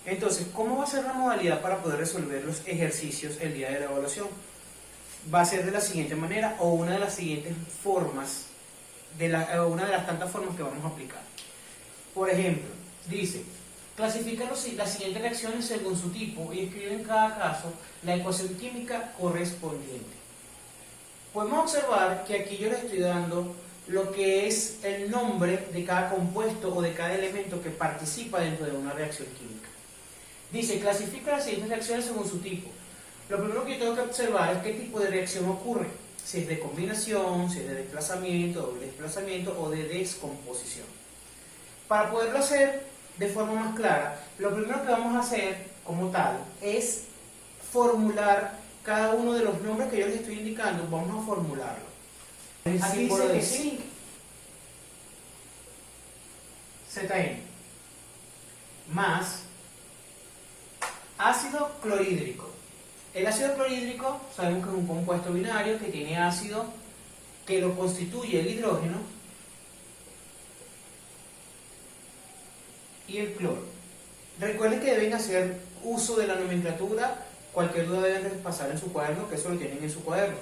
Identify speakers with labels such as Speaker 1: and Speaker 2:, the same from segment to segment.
Speaker 1: Entonces, ¿cómo va a ser la modalidad para poder resolver los ejercicios el día de la evaluación? Va a ser de la siguiente manera, o una de las siguientes formas, una de las tantas formas que vamos a aplicar. Por ejemplo, dice, clasifica las siguientes reacciones según su tipo y escribe en cada caso la ecuación química correspondiente. Podemos observar que aquí yo le estoy dando lo que es el nombre de cada compuesto o de cada elemento que participa dentro de una reacción química. Dice, clasifica las siguientes reacciones según su tipo. Lo primero que yo tengo que observar es qué tipo de reacción ocurre. Si es de combinación, si es de desplazamiento, doble desplazamiento o de descomposición. Para poderlo hacer de forma más clara, lo primero que vamos a hacer como tal es formular cada uno de los nombres que yo les estoy indicando. Vamos a formularlo. Aquí dice que zinc, Zn, más ácido clorhídrico. El ácido clorhídrico sabemos que es un compuesto binario que tiene ácido que lo constituye el hidrógeno y el cloro. Recuerden que deben hacer uso de la nomenclatura. Cualquier duda deben pasar en su cuaderno, que eso lo tienen en su cuaderno.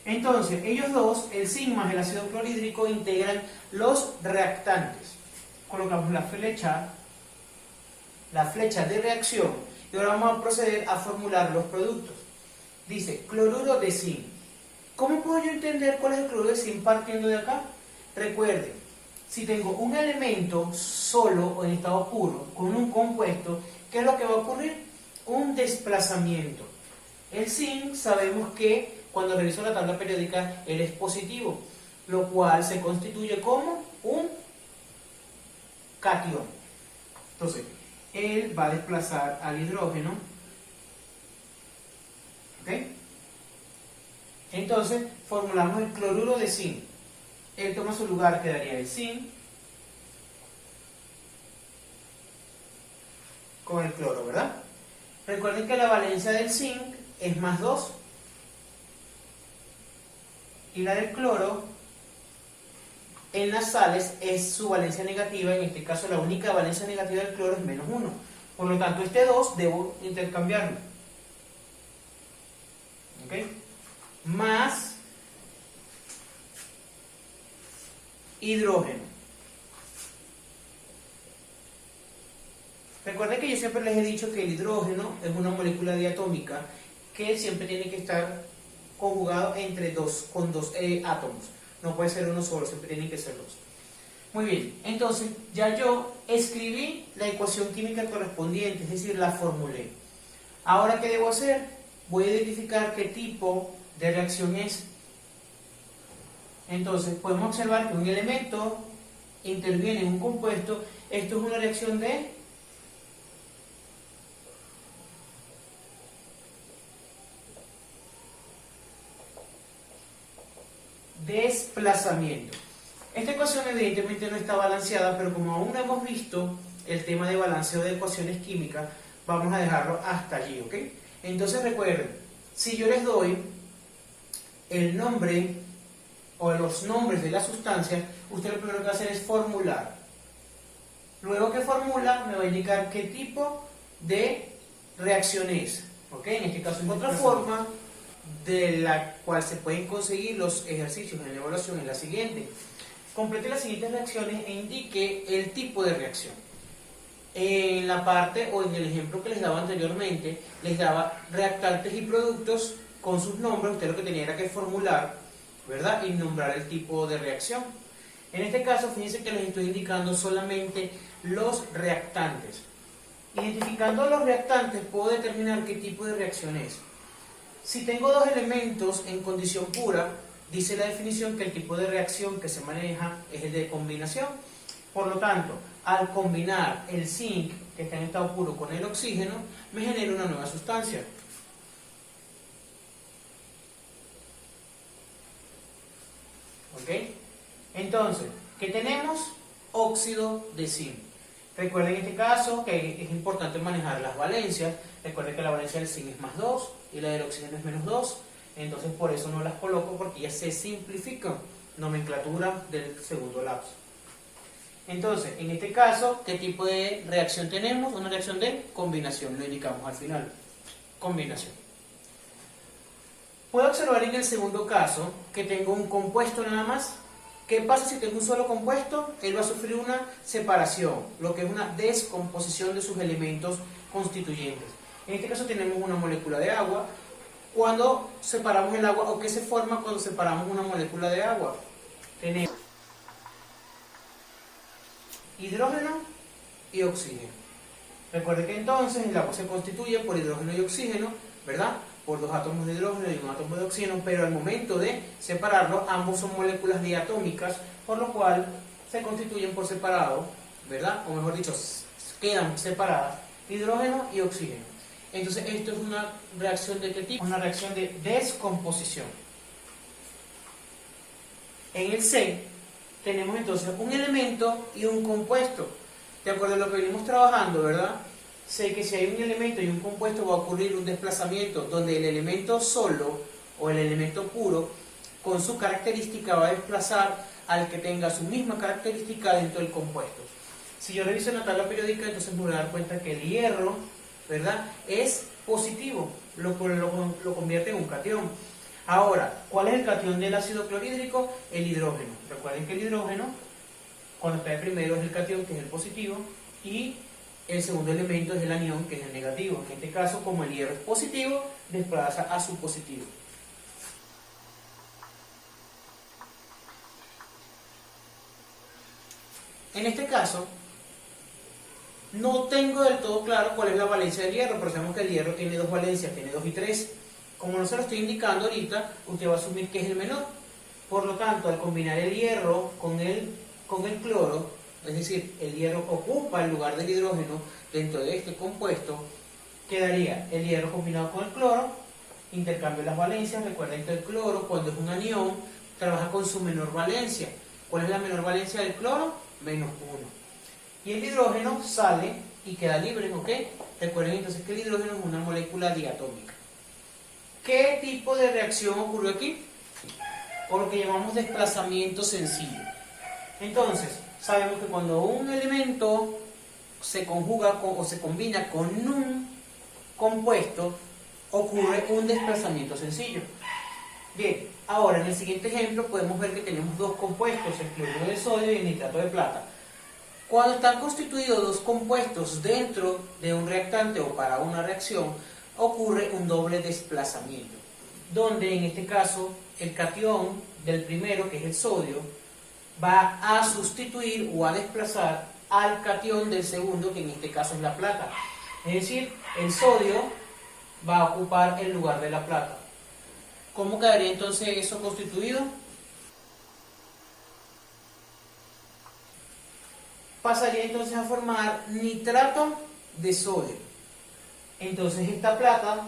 Speaker 1: Entonces, ellos dos, el zinc más el ácido clorhídrico, integran los reactantes. Colocamos la flecha de reacción y ahora vamos a proceder a formular los productos. Dice, cloruro de zinc. ¿Cómo puedo yo entender cuál es el cloruro de zinc partiendo de acá? Recuerden, si tengo un elemento solo o en estado puro con un compuesto, ¿qué es lo que va a ocurrir? Un desplazamiento. El zinc sabemos que cuando reviso la tabla periódica él es positivo, lo cual se constituye como un catión. Entonces, él va a desplazar al hidrógeno. ¿Ok? Entonces, formulamos el cloruro de zinc. Él toma su lugar, quedaría el zinc con el cloro, ¿verdad? Recuerden que la valencia del zinc es más 2 y la del cloro en las sales es su valencia negativa. En este caso la única valencia negativa del cloro es menos 1. Por lo tanto este 2 debo intercambiarlo. ¿Ok? Más hidrógeno. Recuerden que yo siempre les he dicho que el hidrógeno es una molécula diatómica que siempre tiene que estar conjugado con dos átomos. No puede ser uno solo, siempre tienen que ser dos. Muy bien, entonces ya yo escribí la ecuación química correspondiente, es decir, la formulé. Ahora, ¿qué debo hacer? Voy a identificar qué tipo de reacción es. Entonces, podemos observar que un elemento interviene en un compuesto. Esto es una reacción de desplazamiento. Esta ecuación evidentemente no está balanceada, pero como aún no hemos visto el tema de balanceo de ecuaciones químicas, vamos a dejarlo hasta allí, ¿ok? Entonces recuerden, si yo les doy el nombre o los nombres de las sustancias, usted lo primero que va a hacer es formular. Luego que formula, me va a indicar qué tipo de reacción es, ¿ok? En este caso, en otra forma de la cual se pueden conseguir los ejercicios en la evaluación es la siguiente. Complete las siguientes reacciones e indique el tipo de reacción. En la parte o en el ejemplo que les daba anteriormente, les daba reactantes y productos con sus nombres. Usted lo que tenía era que formular, ¿verdad? Y nombrar el tipo de reacción. En este caso, fíjense que les estoy indicando solamente los reactantes. Identificando los reactantes, puedo determinar qué tipo de reacción es. Si tengo dos elementos en condición pura, dice la definición que el tipo de reacción que se maneja es el de combinación. Por lo tanto, al combinar el zinc, que está en estado puro, con el oxígeno, me genera una nueva sustancia. ¿Ok? Entonces, ¿qué tenemos? Óxido de zinc. Recuerden en este caso que es importante manejar las valencias. Recuerden que la valencia del zinc es más 2 y la del oxígeno es menos 2. Entonces por eso no las coloco, porque ya se simplifican. Nomenclatura del segundo lapso. Entonces, en este caso, ¿qué tipo de reacción tenemos? Una reacción de combinación, lo indicamos al final. Combinación. Puedo observar en el segundo caso que tengo un compuesto nada más. ¿Qué pasa si tengo un solo compuesto? Él va a sufrir una separación, lo que es una descomposición de sus elementos constituyentes. En este caso tenemos una molécula de agua. Cuando separamos el agua, ¿o qué se forma cuando separamos una molécula de agua? Tenemos hidrógeno y oxígeno. Recuerde que entonces el agua se constituye por hidrógeno y oxígeno, ¿verdad? Por dos átomos de hidrógeno y un átomo de oxígeno, pero al momento de separarlo, ambos son moléculas diatómicas, por lo cual se constituyen por separado, ¿verdad? O mejor dicho, quedan separadas hidrógeno y oxígeno. Entonces esto es una reacción ¿de qué tipo? Una reacción de descomposición. En el C tenemos entonces un elemento y un compuesto. De acuerdo a lo que venimos trabajando, ¿verdad? Sé que si hay un elemento y un compuesto va a ocurrir un desplazamiento donde el elemento solo o el elemento puro con su característica va a desplazar al que tenga su misma característica dentro del compuesto. Si yo reviso la tabla periódica, entonces me voy a dar cuenta que el hierro, ¿verdad?, es positivo, lo convierte en un catión. Ahora, ¿cuál es el catión del ácido clorhídrico? El hidrógeno. Recuerden que el hidrógeno, cuando está de primero, es el catión, que es el positivo, y el segundo elemento es el anión, que es el negativo. En este caso, como el hierro es positivo, desplaza a su positivo. En este caso, no tengo del todo claro cuál es la valencia del hierro, pero sabemos que el hierro tiene dos valencias, tiene 2 y 3. Como no se lo estoy indicando ahorita, usted va a asumir que es el menor. Por lo tanto, al combinar el hierro con el cloro, es decir, el hierro ocupa el lugar del hidrógeno dentro de este compuesto, quedaría el hierro combinado con el cloro, intercambio las valencias. Recuerden que el cloro, cuando es un anión, trabaja con su menor valencia. ¿Cuál es la menor valencia del cloro? -1. Y el hidrógeno sale y queda libre, ¿ok? Recuerden entonces que el hidrógeno es una molécula diatómica. ¿Qué tipo de reacción ocurrió aquí? O lo que llamamos desplazamiento sencillo. Entonces, sabemos que cuando un elemento se conjuga o se combina con un compuesto, ocurre un desplazamiento sencillo. Bien, ahora en el siguiente ejemplo podemos ver que tenemos dos compuestos, el cloruro de sodio y el nitrato de plata. Cuando están constituidos dos compuestos dentro de un reactante o para una reacción, ocurre un doble desplazamiento, donde en este caso el catión del primero, que es el sodio, va a sustituir o a desplazar al catión del segundo, que en este caso es la plata. Es decir, el sodio va a ocupar el lugar de la plata. ¿Cómo quedaría entonces eso constituido? Pasaría entonces a formar nitrato de sodio. Entonces esta plata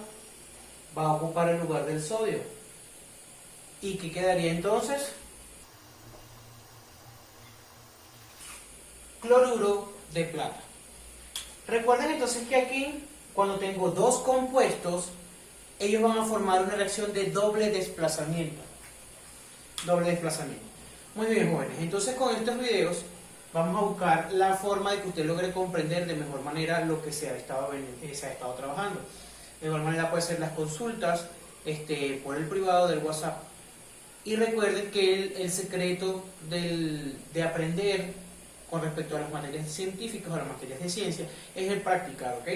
Speaker 1: va a ocupar el lugar del sodio. ¿Y qué quedaría entonces? Cloruro de plata. Recuerden entonces que aquí, cuando tengo dos compuestos, ellos van a formar una reacción de doble desplazamiento. Doble desplazamiento. Muy bien, jóvenes. Entonces con estos videos vamos a buscar la forma de que usted logre comprender de mejor manera lo que se ha estado trabajando. De igual manera puede ser las consultas por el privado del WhatsApp. Y recuerden que el secreto de aprender con respecto a las materias científicas o a las materias de ciencia es el practicar, ¿ok?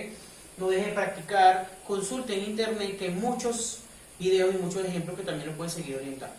Speaker 1: No deje de practicar, consulte en internet que hay muchos videos y muchos ejemplos que también lo pueden seguir orientando.